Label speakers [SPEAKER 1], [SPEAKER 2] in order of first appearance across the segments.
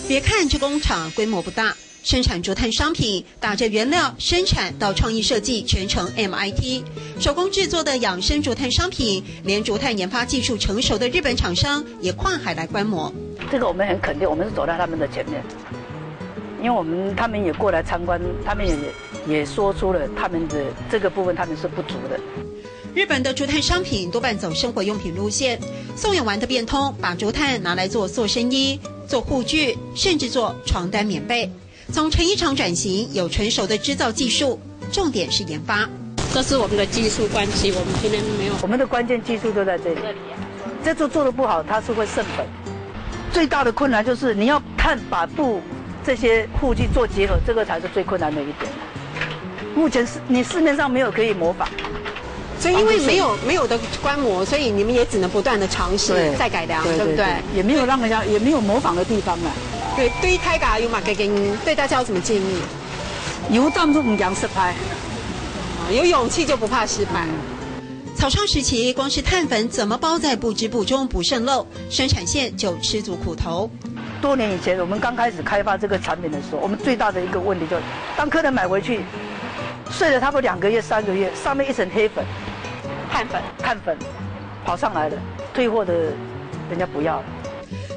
[SPEAKER 1] 别看这工厂规模不大，生产竹炭商品，打着原料生产到创意设计全程 MIT， 手工制作的养生竹炭商品，连竹炭研发技术成熟的日本厂商也跨海来观摩。
[SPEAKER 2] 这个我们很肯定，我们是走在他们的前面，因为他们也过来参观，他们也说出了他们的这个部分他们是不足的。
[SPEAKER 1] 日本的竹炭商品多半走生活用品路线，宋永完的变通，把竹炭拿来做塑身衣、做护具，甚至做床单、棉被。从成衣厂转型，有成熟的制造技术，重点是研发。
[SPEAKER 3] 这是我们的技术关系，我们今天没有。
[SPEAKER 2] 我们的关键技术都在这里。这做得不好，它是会剩本。最大的困难就是你要把布这些护具做结合，这个才是最困难的一点。目前你市面上没有可以模仿。
[SPEAKER 1] 所以因为没有的观摩，所以你们也只能不断的尝试再改良，对不对？
[SPEAKER 2] 也没有让人家也没有模仿的地方了。
[SPEAKER 1] 对于泰嘎有马给您对大家有什么建议？
[SPEAKER 2] 有胆就唔惊失败，
[SPEAKER 1] 有勇气就不怕失败。草创时期，光是碳粉怎么包在不织布中不渗漏，生产线就吃足苦头。
[SPEAKER 2] 多年以前，我们刚开始开发这个产品的时候，我们最大的一个问题就是，当客人买回去，睡了差不多2个月、3个月，上面一层黑粉。碳粉跑上来了，退货的人家不要了。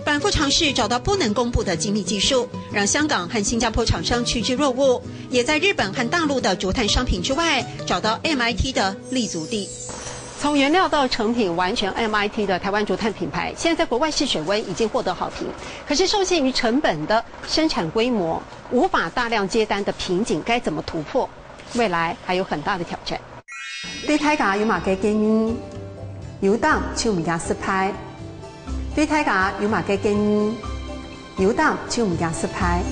[SPEAKER 1] 反复尝试找到不能公布的精密技术，让香港和新加坡厂商趋之若鹜，也在日本和大陆的竹炭商品之外找到 MIT 的立足地。从原料到成品完全 MIT 的台湾竹炭品牌，现在在国外试水温已经获得好评。可是受限于成本的生产规模，无法大量接单的瓶颈该怎么突破？未来还有很大的挑战。对大家有嘛嘅建议？有胆就唔惊失败。对大家有嘛嘅建议？有胆就唔惊失败。